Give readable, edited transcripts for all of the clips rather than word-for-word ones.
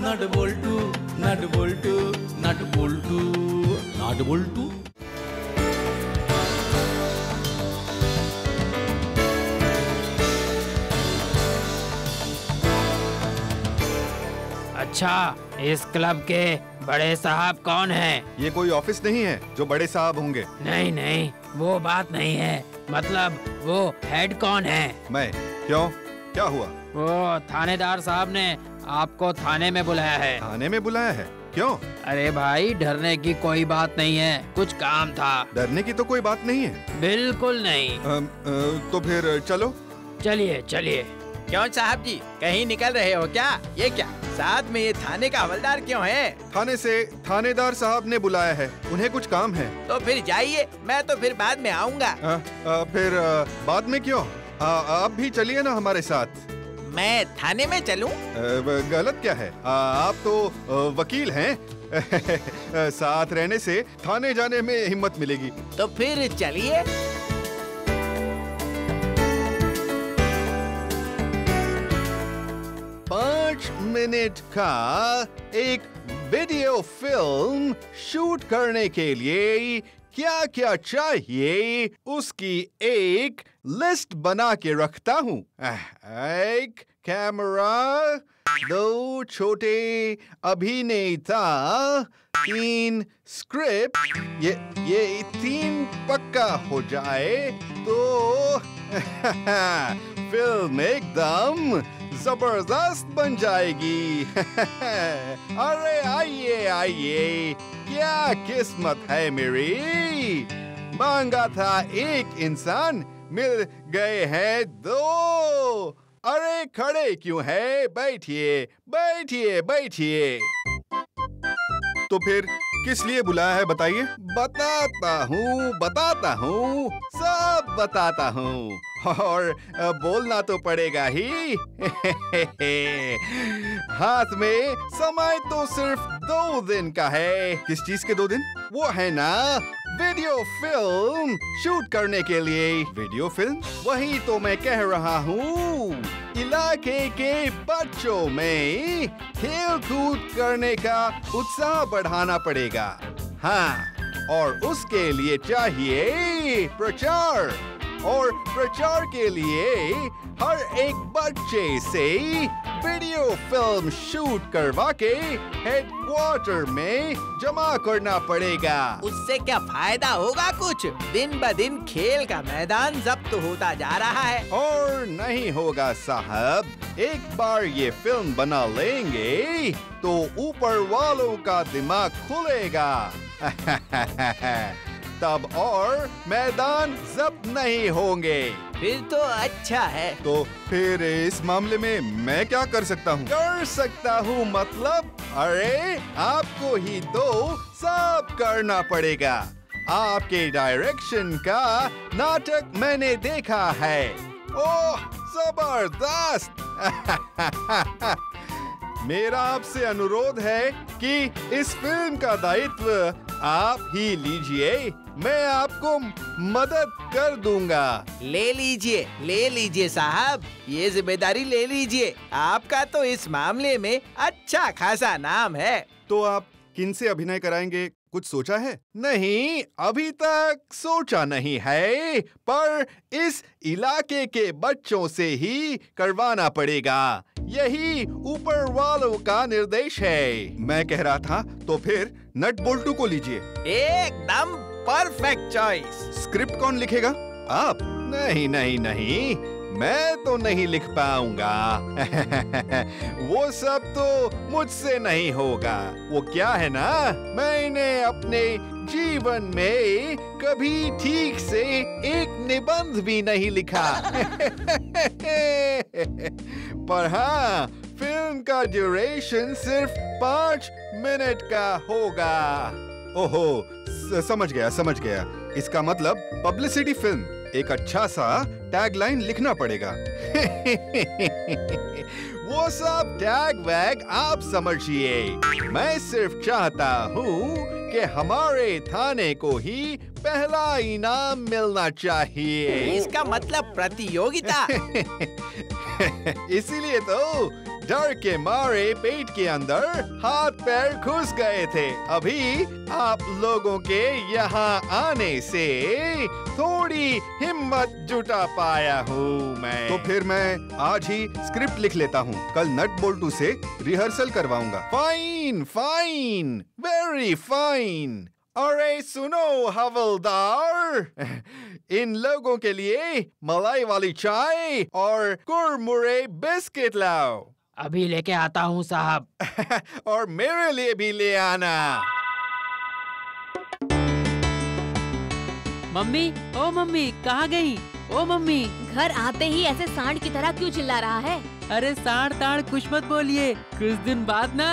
नट bolt नट bolt नट bolt नट bolt. अच्छा, इस club के बड़े साहब कौन हैं? ये कोई ऑफिस नहीं है जो बड़े साहब होंगे। नहीं नहीं, वो बात नहीं है। मतलब वो हेड कौन है? मैं। क्यों, क्या हुआ? वो थानेदार साहब ने आपको थाने में बुलाया है। थाने में बुलाया है? क्यों? अरे भाई, डरने की कोई बात नहीं है, कुछ काम था। डरने की तो कोई बात नहीं है। बिल्कुल नहीं। तो फिर चलो। चलिए चलिए। क्यों साहब जी, कहीं निकल रहे हो क्या? ये क्या, साथ में ये थाने का हवलदार क्यों है? थाने से थानेदार साहब ने बुलाया है, उन्हें कुछ काम है। तो फिर जाइए, मैं तो फिर बाद में आऊँगा। फिर बाद में क्यों? आप भी चलिए ना हमारे साथ। मैं थाने में चलूं? गलत क्या है? आप तो वकील हैं। साथ रहने से थाने जाने में हिम्मत मिलेगी। तो फिर चलिए। पाँच मिनट का एक वीडियो फिल्म शूट करने के लिए क्या क्या चाहिए उसकी एक लिस्ट बना के रखता हूँ। एक कैमरा, दो छोटे अभिनेता, 3 स्क्रिप्ट। ये 3 पक्का हो जाए तो फिल्म एकदम जबरदस्त बन जाएगी। अरे आइए आइए, क्या किस्मत है मेरी। मांगा था एक इंसान, मिल गए हैं 2। अरे खड़े क्यों है? बैठिए बैठिए बैठिए। तो फिर किस लिए बुलाया है बताइए? बताता हूँ, सब बताता हूँ। और बोलना तो पड़ेगा ही। हाथ में समय तो सिर्फ 2 दिन का है। किस चीज के 2 दिन? वो है ना वीडियो फिल्म शूट करने के लिए। Video film? वही तो मैं कह रहा हूँ। इलाके के बच्चों में खेल कूद करने का उत्साह बढ़ाना पड़ेगा। हाँ, और उसके लिए चाहिए प्रचार। और प्रचार के लिए हर एक बच्चे से वीडियो फिल्म शूट करवा के हेडक्वार्टर में जमा करना पड़ेगा। उससे क्या फायदा होगा? कुछ दिन ब दिन खेल का मैदान जब्त होता जा रहा है। और नहीं होगा साहब, एक बार ये फिल्म बना लेंगे तो ऊपर वालों का दिमाग खुलेगा। तब और मैदान जब्त नहीं होंगे। फिर तो अच्छा है। तो फिर इस मामले में मैं क्या कर सकता हूँ? कर सकता हूँ मतलब? अरे आपको ही तो सब करना पड़ेगा। आपके डायरेक्शन का नाटक मैंने देखा है। ओह जबरदस्त। मेरा आपसे अनुरोध है कि इस फिल्म का दायित्व आप ही लीजिए। मैं आपको मदद कर दूंगा। ले लीजिए साहब, ये जिम्मेदारी ले लीजिए। आपका तो इस मामले में अच्छा खासा नाम है। तो आप किन से अभिनय कराएंगे, कुछ सोचा है? नहीं, अभी तक सोचा नहीं है, पर इस इलाके के बच्चों से ही करवाना पड़ेगा। यही ऊपर वालों का निर्देश है। मैं कह रहा था तो फिर नट बोल्टू को लीजिए। एकदम परफेक्ट चॉइस। स्क्रिप्ट कौन लिखेगा? आप? नहीं नहीं नहीं, मैं तो नहीं लिख पाऊंगा। वो सब तो मुझसे नहीं होगा। वो क्या है ना, मैंने अपने जीवन में कभी ठीक से एक निबंध भी नहीं लिखा। पर हाँ, फिल्म का ड्यूरेशन सिर्फ 5 मिनट का होगा। ओहो, समझ गया। इसका मतलब पब्लिसिटी फिल्म। एक अच्छा सा टैगलाइन लिखना पड़ेगा। वो सब टैग वैग आप समझिए। मैं सिर्फ चाहता हूँ कि हमारे थाने को ही पहला इनाम मिलना चाहिए। इसका मतलब प्रतियोगिता। इसीलिए तो डर के मारे पेट के अंदर हाथ पैर घुस गए थे। अभी आप लोगों के यहाँ आने से थोड़ी हिम्मत जुटा पाया हूँ मैं। तो फिर मैं आज ही स्क्रिप्ट लिख लेता हूँ, कल नट बोल्टू से रिहर्सल करवाऊंगा। Fine fine, very fine. अरे सुनो हवलदार, इन लोगों के लिए मलाई वाली चाय और कुरमुरे बिस्किट लाओ। अभी लेके आता हूँ साहब। और मेरे लिए भी ले आना। मम्मी, ओ मम्मी, कहाँ गई? ओ मम्मी। घर आते ही ऐसे सांड की तरह क्यों चिल्ला रहा है? अरे सांड ताड़ कुछ मत बोलिए। कुछ दिन बाद ना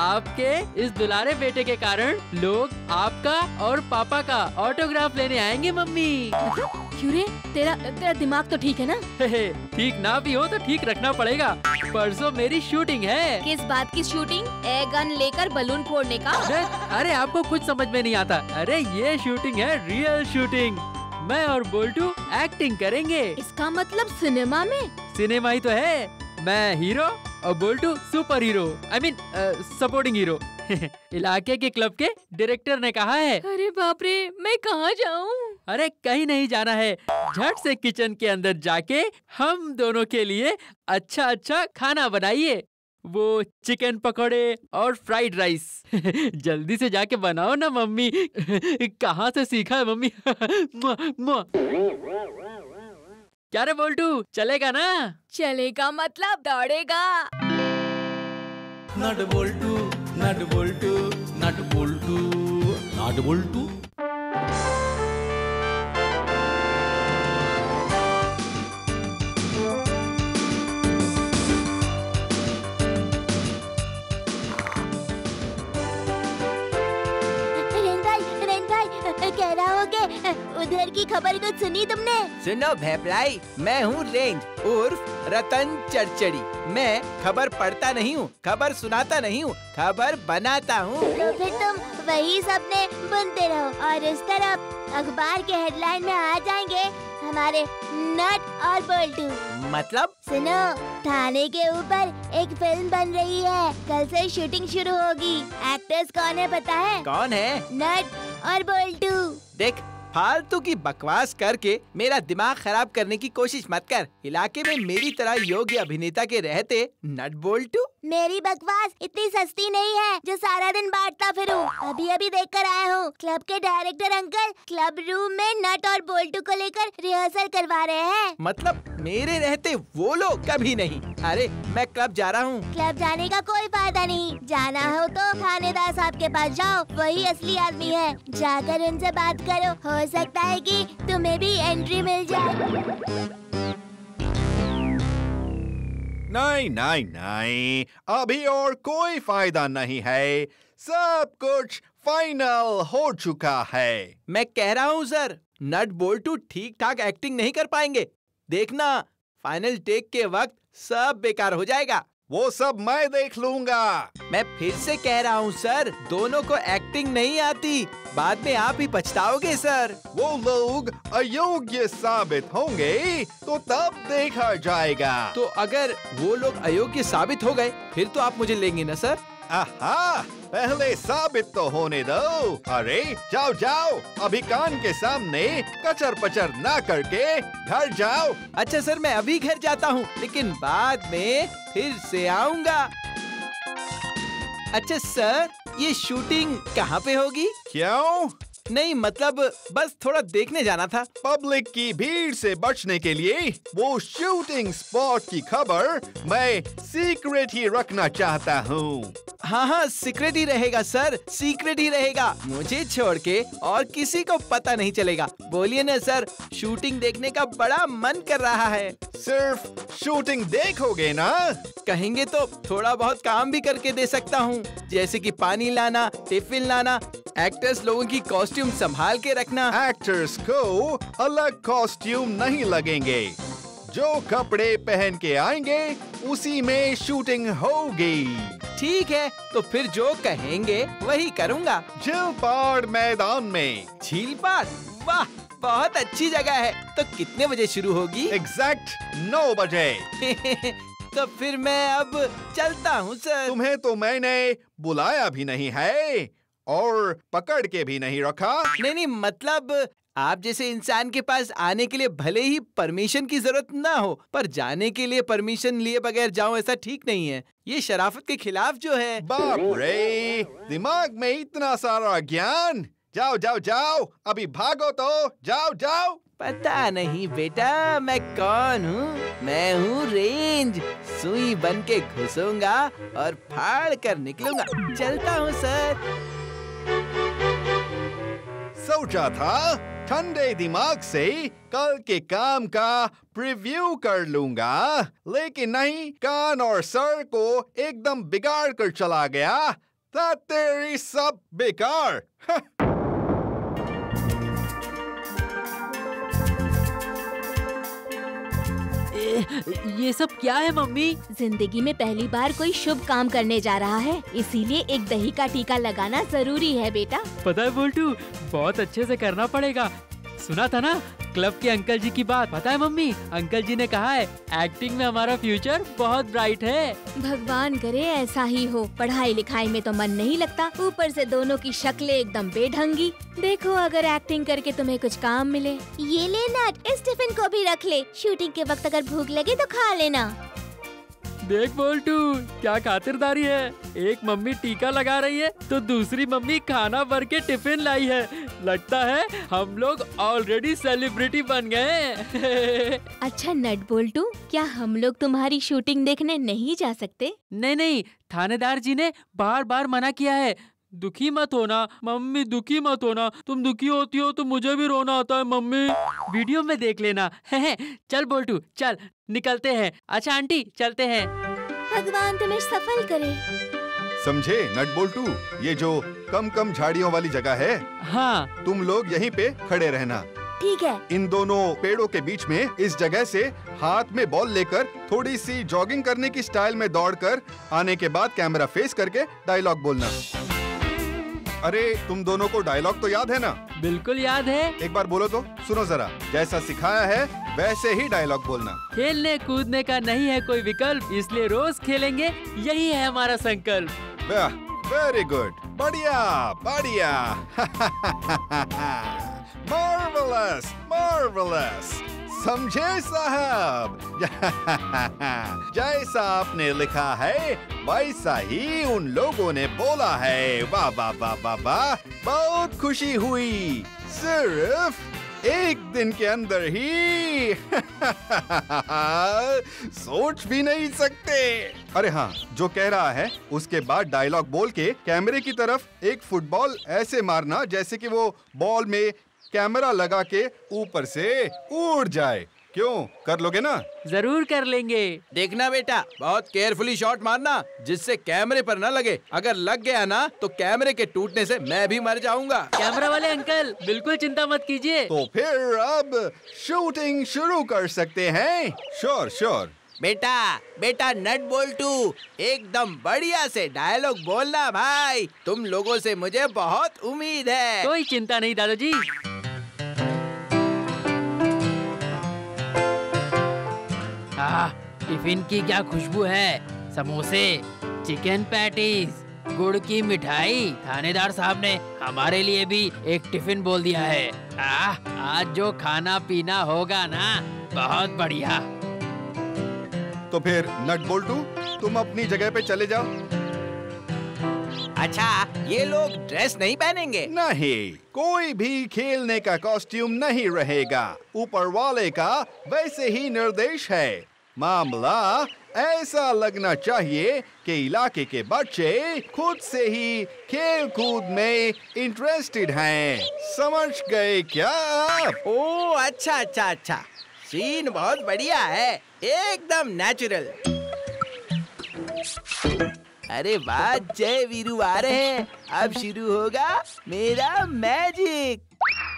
आपके इस दुलारे बेटे के कारण लोग आपका और पापा का ऑटोग्राफ लेने आएंगे मम्मी। क्यों रे? तेरा दिमाग तो ठीक है ना? ठीक ना भी हो तो ठीक रखना पड़ेगा। परसों मेरी शूटिंग है। किस बात की शूटिंग? ए गन लेकर बलून फोड़ने का? अरे आपको कुछ समझ में नहीं आता। अरे ये शूटिंग है, रियल शूटिंग। मैं और बोल्टू एक्टिंग करेंगे। इसका मतलब सिनेमा में? सिनेमा ही तो है। मैं हीरो और Boltu super hero, I mean supporting hero. इलाके के क्लब के डायरेक्टर ने कहा है। अरे बाप रे, मैं कहाँ जाऊँ? अरे कहीं नहीं जाना है, झट से किचन के अंदर जाके हम दोनों के लिए अच्छा अच्छा खाना बनाइए। वो चिकन पकौड़े और फ्राइड राइस। जल्दी से जाके बनाओ ना मम्मी। कहाँ से सीखा है मम्मी? क्या रे बोल्टू, चलेगा ना? चलेगा मतलब दौड़ेगा। नट बोल्टू, नट बोल्टू, नट बोल्टू, नट बोल्टू। कह रहा हो कि उधर की खबर कुछ सुनी तुमने? सुनो भेपलाई, मैं हूँ रेंज उर्फ रतन चरचड़ी। मैं खबर पढ़ता नहीं हूँ, खबर सुनाता नहीं हूँ, खबर बनाता हूँ। तो फिर तुम वही सपने बुनते रहो और इस तरफ अखबार के हेडलाइन में आ जाएंगे हमारे नट और बोल्टू। मतलब? सुनो, थाने के ऊपर एक फिल्म बन रही है। कल से शूटिंग शुरू होगी। एक्टर्स कौन है पता है? कौन है? नट और बोल्टू। देख, फालतू की बकवास करके मेरा दिमाग खराब करने की कोशिश मत कर। इलाके में मेरी तरह योग्य अभिनेता के रहते नट बोल्टू। मेरी बकवास इतनी सस्ती नहीं है जो सारा दिन बांटता फिरूं। अभी अभी देख कर आया हूँ, क्लब के डायरेक्टर अंकल क्लब रूम में नट और बोल्टू को लेकर रिहर्सल करवा रहे हैं। मतलब मेरे रहते वो लोग? कभी नहीं। अरे मैं क्लब जा रहा हूँ। क्लब जाने का कोई फायदा नहीं। जाना हो तो थानेदार साहब के पास जाओ, वही असली आदमी है। जाकर उनसे बात करो, हो सकता है कि तुम्हें भी एंट्री मिल जाए। नहीं नहीं नहीं, अभी और कोई फायदा नहीं है। सब कुछ फाइनल हो चुका है। मैं कह रहा हूँ सर, नट बोल्टू ठीक ठाक एक्टिंग नहीं कर पाएंगे। देखना, फाइनल टेक के वक्त सब बेकार हो जाएगा। वो सब मैं देख लूंगा। मैं फिर से कह रहा हूँ सर, दोनों को एक्टिंग नहीं आती। बाद में आप ही पछताओगे सर। वो लोग अयोग्य साबित होंगे तो तब देखा जाएगा। तो अगर वो लोग अयोग्य साबित हो गए फिर तो आप मुझे लेंगे ना सर? आहा, पहले साबित तो होने दो। अरे जाओ जाओ, अभी कान के सामने कचर पचर ना करके घर जाओ। अच्छा सर, मैं अभी घर जाता हूँ, लेकिन बाद में फिर से आऊँगा। अच्छा सर, ये शूटिंग कहाँ पे होगी? क्यों? नहीं मतलब बस थोड़ा देखने जाना था। पब्लिक की भीड़ से बचने के लिए वो शूटिंग स्पॉट की खबर मैं सीक्रेट ही रखना चाहता हूँ। हाँ हाँ, सीक्रेट ही रहेगा सर, सीक्रेट ही रहेगा। मुझे छोड़ के और किसी को पता नहीं चलेगा। बोलिए ना सर, शूटिंग देखने का बड़ा मन कर रहा है। सिर्फ शूटिंग देखोगे ना? कहेंगे तो थोड़ा बहुत काम भी करके दे सकता हूँ, जैसे कि पानी लाना, टिफिन लाना, एक्टर्स लोगों की कॉस्ट्यूम संभाल के रखना। एक्टर्स को अलग कॉस्ट्यूम नहीं लगेंगे। जो कपड़े पहन के आएंगे उसी में शूटिंग होगी। ठीक है, तो फिर जो कहेंगे वही करूँगा। झीलपाड़ मैदान में। झीलपाड़? वाह, बहुत अच्छी जगह है। तो कितने बजे शुरू होगी? एग्जैक्ट 9 बजे। तो फिर मैं अब चलता हूँ सर। तुम्हें तो मैंने बुलाया भी नहीं है और पकड़ के भी नहीं रखा। नहीं, मतलब आप जैसे इंसान के पास आने के लिए भले ही परमिशन की जरूरत ना हो, पर जाने के लिए परमिशन लिए बगैर जाऊं ऐसा ठीक नहीं है। ये शराफत के खिलाफ जो है। बाप रे, दिमाग में इतना सारा ज्ञान। जाओ जाओ जाओ, अभी भागो तो, जाओ जाओ। पता नहीं बेटा मैं कौन हूँ। मैं हूँ रेंज। सुई बन के घुसूंगा और फाड़ कर निकलूंगा। चलता हूँ सर। सोचा था ठंडे दिमाग से कल के काम का प्रीव्यू कर लूंगा, लेकिन नहीं, कान और सर को एकदम बिगाड़ कर चला गया। तेरी सब बेकार। ये सब क्या है मम्मी? जिंदगी में पहली बार कोई शुभ काम करने जा रहा है, इसीलिए एक दही का टीका लगाना जरूरी है बेटा। पता है बोल्टू, बहुत अच्छे से करना पड़ेगा। सुना था ना क्लब के अंकल जी की बात? पता है मम्मी, अंकल जी ने कहा है एक्टिंग में हमारा फ्यूचर बहुत ब्राइट है। भगवान करे ऐसा ही हो। पढ़ाई लिखाई में तो मन नहीं लगता, ऊपर से दोनों की शक्लें एकदम बेढंगी। देखो अगर एक्टिंग करके तुम्हें कुछ काम मिले। ये ले नट, इस टिफिन को भी रख ले। शूटिंग के वक्त अगर भूख लगे तो खा लेना। देख बोल्टू, क्या खातिरदारी है। एक मम्मी टीका लगा रही है तो दूसरी मम्मी खाना भर के टिफिन लाई है। लगता है हम लोग ऑलरेडी सेलिब्रिटी बन गए। अच्छा नट बोल्टू, क्या हम लोग तुम्हारी शूटिंग देखने नहीं जा सकते? नहीं नहीं, थानेदार जी ने बार बार मना किया है। दुखी मत होना मम्मी, दुखी मत होना। तुम दुखी होती हो तो मुझे भी रोना आता है मम्मी। वीडियो में देख लेना। चल बोल्टू चल, निकलते हैं। अच्छा आंटी चलते हैं। भगवान तुम्हें सफल करे। समझे नट बोल्टू, ये जो कम कम झाड़ियों वाली जगह है, हाँ तुम लोग यहीं पे खड़े रहना। ठीक है। इन दोनों पेड़ों के बीच में इस जगह से हाथ में बॉल लेकर थोड़ी सी जॉगिंग करने की स्टाइल में दौड़कर आने के बाद कैमरा फेस करके डायलॉग बोलना। अरे तुम दोनों को डायलॉग तो याद है ना? बिल्कुल याद है। एक बार बोलो तो सुनो जरा। जैसा सिखाया है वैसे ही डायलॉग बोलना। खेलने कूदने का नहीं है कोई विकल्प, इसलिए रोज खेलेंगे, यही है हमारा संकल्प। वेरी गुड, बढ़िया बढ़िया। Marvellous marvellous. समझे साहब? जैसा आपने लिखा है वैसा ही उन लोगों ने बोला है। वाह वाह वाह वाह वाह, बहुत खुशी हुई। सिर्फ एक दिन के अंदर ही। सोच भी नहीं सकते। अरे हाँ, जो कह रहा है उसके बाद डायलॉग बोल के कैमरे की तरफ एक फुटबॉल ऐसे मारना जैसे कि वो बॉल में कैमरा लगा के ऊपर से उड़ जाए। क्यों, कर लोगे ना? जरूर कर लेंगे। देखना बेटा, बहुत केयरफुली शॉट मारना जिससे कैमरे पर न लगे। अगर लग गया ना तो कैमरे के टूटने से मैं भी मर जाऊंगा। कैमरा वाले अंकल बिल्कुल चिंता मत कीजिए। तो फिर अब शूटिंग शुरू कर सकते हैं। Sure sure. बेटा नट बोल्टू, एकदम बढ़िया से डायलॉग बोलना भाई। तुम लोगों से मुझे बहुत उम्मीद है। कोई चिंता नहीं दादाजी। टिफिन की क्या खुशबू है। समोसे, चिकन पैटीज, गुड़ की मिठाई। थानेदार साहब ने हमारे लिए भी एक टिफिन बोल दिया है। आज जो खाना पीना होगा ना, बहुत बढ़िया। तो फिर नट बोल्टू, तुम अपनी जगह पे चले जाओ। अच्छा, ये लोग ड्रेस नहीं पहनेंगे? नहीं, कोई भी खेलने का कॉस्ट्यूम नहीं रहेगा। ऊपर वाले का वैसे ही निर्देश है। मामला ऐसा लगना चाहिए कि इलाके के बच्चे खुद से ही खेल कूद में इंटरेस्टेड हैं। समझ गए क्या आप? ओह अच्छा। सीन बहुत बढ़िया है, एकदम नेचुरल। अरे वाह, जय वीरू आ रहे हैं। अब शुरू होगा मेरा मैजिक।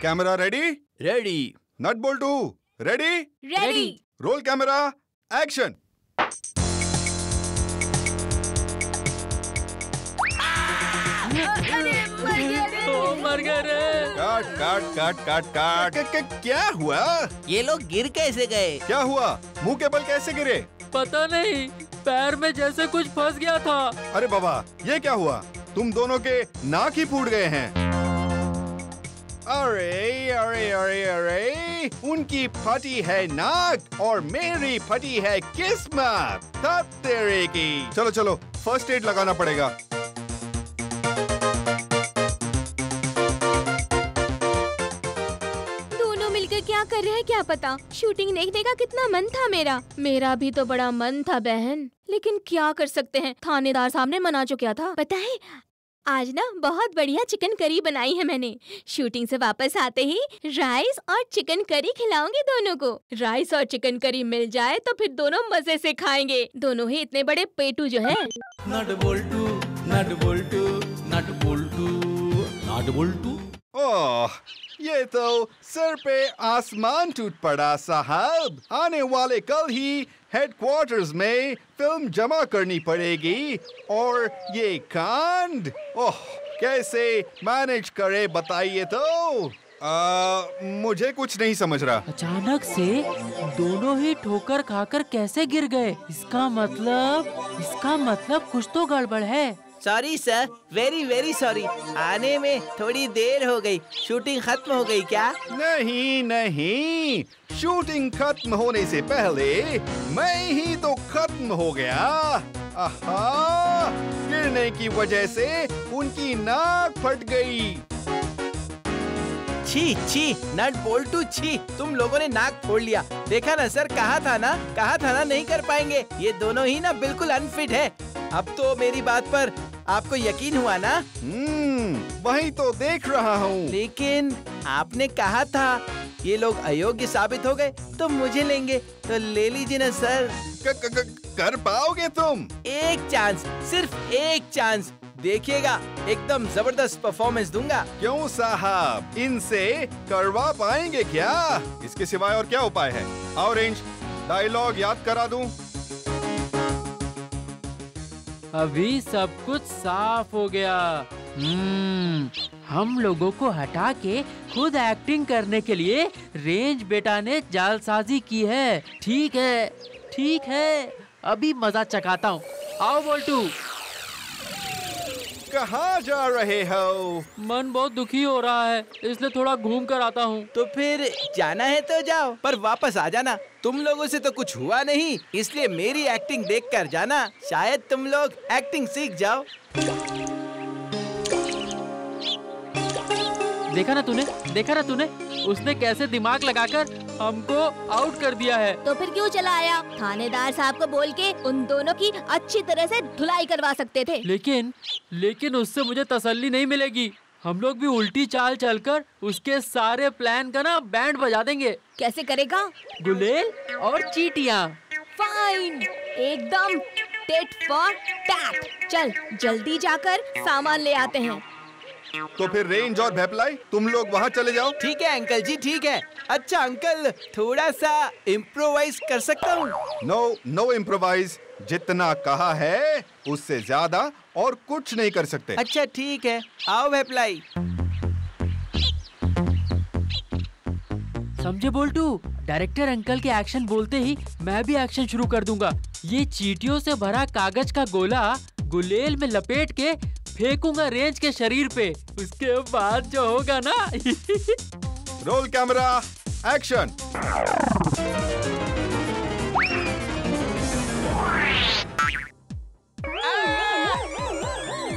Camera ready? रेडी। नट Boltu ready? Ready. Roll camera, action. मर गए रे। काट। क्या हुआ? ये लोग गिर कैसे गए? क्या हुआ? मुंह के बल कैसे गिरे? पता नहीं। पैर में जैसे कुछ फंस गया था। अरे बाबा, ये क्या हुआ? तुम दोनों के नाक ही फूट गए हैं। अरे अरे अरे अरे, उनकी फटी है नाक और मेरी फटी है किस्मत। तब तेरे की। चलो चलो, फर्स्ट एड लगाना पड़ेगा। दोनों मिलकर क्या कर रहे हैं क्या पता। शूटिंग देखने का कितना मन था मेरा भी तो बड़ा मन था बहन, लेकिन क्या कर सकते हैं, थानेदार साहब ने मना चुका था। पता है आज ना बहुत बढ़िया चिकन करी बनाई है मैंने। शूटिंग से वापस आते ही राइस और चिकन करी खिलाऊंगी दोनों को। राइस और चिकन करी मिल जाए तो फिर दोनों मजे से खाएंगे। दोनों ही इतने बड़े पेटू जो है। नट बोल्टू, नट बोल्टू, नट बोल्टू, नट बोल्टू। ओह, ये तो सर पे आसमान टूट पड़ा साहब। आने वाले कल ही हेडक्वार्टर्स में फिल्म जमा करनी पड़ेगी और ये कांड, ओह, कैसे मैनेज करे बताइए तो। मुझे कुछ नहीं समझ रहा। अचानक से दोनों ही ठोकर खाकर कैसे गिर गए? इसका मतलब कुछ तो गड़बड़ है। Sorry sir, very very sorry. आने में थोड़ी देर हो गई। शूटिंग खत्म हो गई क्या? नहीं नहीं, शूटिंग खत्म होने से पहले मैं ही तो खत्म हो गया। आहा, गिरने की वजह से उनकी नाक फट गई। छी छी, नट बोल्टू छी, तुम लोगों ने नाक फोड़ लिया। देखा ना सर, कहा था ना नहीं कर पाएंगे। ये दोनों ही ना बिल्कुल अनफिट है। अब तो मेरी बात पर आपको यकीन हुआ ना? वही तो देख रहा हूँ। लेकिन आपने कहा था ये लोग अयोग्य साबित हो गए तो मुझे लेंगे, तो ले लीजिए ना सर। कर पाओगे तुम? एक चांस, सिर्फ एक चांस। देखिएगा, एकदम जबरदस्त परफॉर्मेंस दूंगा। क्यों साहब, इनसे करवा पाएंगे क्या? इसके सिवाय और क्या उपाय है? ऑरेंज, डायलॉग याद करा दूं? अभी सब कुछ साफ हो गया। हम लोगों को हटा के खुद एक्टिंग करने के लिए रेंज बेटा ने जालसाजी की है। ठीक है, अभी मजा चखाता हूँ। आओ बोल्टू। कहाँ जा रहे हो? मन बहुत दुखी हो रहा है, इसलिए थोड़ा घूम कर आता हूँ। तो फिर जाना है तो जाओ, पर वापस आ जाना। तुम लोगों से तो कुछ हुआ नहीं, इसलिए मेरी एक्टिंग देखकर जाना। शायद तुम लोग एक्टिंग सीख जाओ। देखा ना तूने उसने कैसे दिमाग लगाकर हमको आउट कर दिया है। तो फिर क्यों चला आया? थानेदार साहब को बोल के उन दोनों की अच्छी तरह से धुलाई करवा सकते थे। लेकिन उससे मुझे तसल्ली नहीं मिलेगी। हम लोग भी उल्टी चाल चलकर उसके सारे प्लान का ना बैंड बजा देंगे। कैसे करेगा? गुलेल और चीटियाँ। फाइन, एकदम टेट फॉर टैट। चल जल्दी जाकर सामान ले आते हैं। तो फिर रेंज और भेपलाई, तुम लोग वहाँ चले जाओ। ठीक है अंकल जी, ठीक है। अच्छा अंकल, थोड़ा सा इम्प्रोवाइज कर सकता हूँ? No improvise. जितना कहा है उससे ज्यादा और कुछ नहीं कर सकते। अच्छा ठीक है, आओ भेपलाई। समझे बोल्टू? डायरेक्टर अंकल के एक्शन बोलते ही मैं भी एक्शन शुरू कर दूंगा। ये चींटियों से भरा कागज का गोला गुलेल में लपेट के फेंकूंगा रेंज के शरीर पे। उसके बाद जो होगा ना। Role camera, action.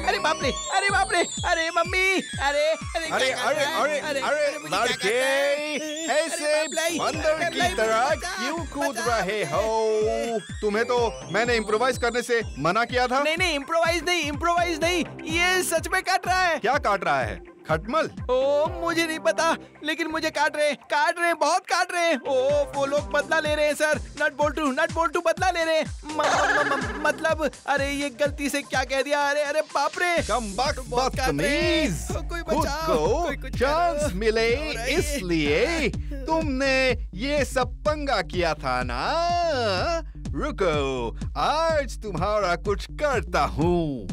अरे बाप रे, अरे बाप रे, अरे मम्मी, अरे लड़के, ऐसे बंदर की तरह क्यों कूद रहे हो? तुम्हें तो मैंने इम्प्रोवाइज करने से मना किया था। नहीं, इम्प्रोवाइज नहीं, ये सच में काट रहा है। क्या काट रहा है? खटमल? ओ मुझे नहीं पता, लेकिन मुझे काट रहे, बहुत काट रहे। ओ वो लोग बदला ले रहे हैं सर। नट बोल्टू बदला ले रहे हैं। मतलब अरे ये गलती से क्या कह दिया? अरे बाप रे, बदतमीज। खुद को चांस मिले इसलिए तुमने ये सब पंगा किया था ना। रुको, आज तुम्हारा कुछ करता हूँ।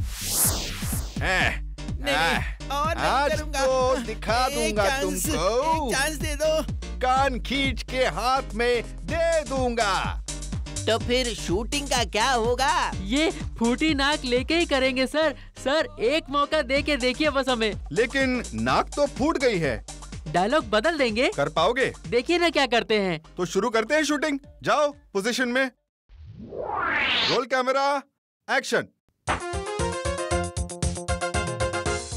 आज तो दिखा दूंगा तुमको। चांस दे दो। कान खींच के हाथ में दे दूंगा। तो फिर शूटिंग का क्या होगा? ये फूटी नाक लेके ही करेंगे सर। सर एक मौका दे के देखिए बस हमें। लेकिन नाक तो फूट गई है। डायलॉग बदल देंगे। कर पाओगे? देखिए ना क्या करते हैं। तो शुरू करते हैं शूटिंग। जाओ पोजीशन में। Role camera, action.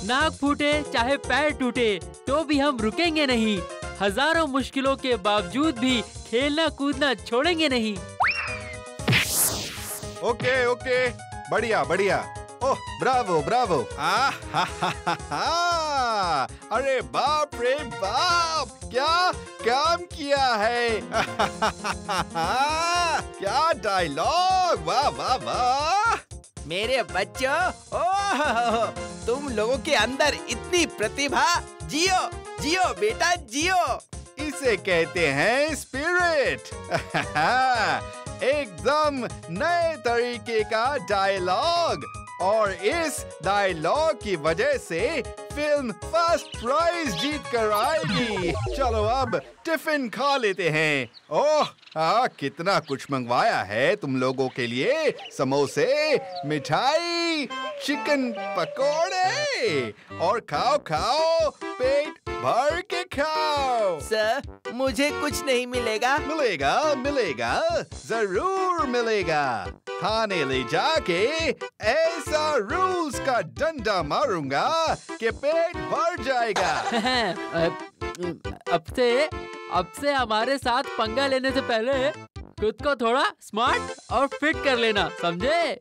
नाक फूटे चाहे पैर टूटे तो भी हम रुकेंगे नहीं। हजारों मुश्किलों के बावजूद भी खेलना कूदना छोड़ेंगे नहीं। ओके ओके, बढ़िया बढ़िया। ओह ब्रावो ब्रावो। अरे बाप रे बाप, क्या काम किया है। क्या डायलॉग, वाह वाह वाह। मेरे बच्चों, ओह तुम लोगों के अंदर इतनी प्रतिभा। जियो जियो बेटा जियो। इसे कहते हैं स्पिरिट। एकदम नए तरीके का डायलॉग, और इस डायलॉग की वजह से फिल्म फर्स्ट प्राइज जीत कर आएगी। चलो अब टिफिन खा लेते हैं। ओह कितना कुछ मंगवाया है तुम लोगों के लिए। समोसे, मिठाई, चिकन पकोड़े, और खाओ खाओ, पेट भर के खाओ। सर मुझे कुछ नहीं मिलेगा? मिलेगा मिलेगा, जरूर मिलेगा। थाने ले जाके ऐसा रूल्स का डंडा मारूंगा कि पेट भर जाएगा। अब से हमारे साथ पंगा लेने से पहले खुद को थोड़ा स्मार्ट और फिट कर लेना, समझे?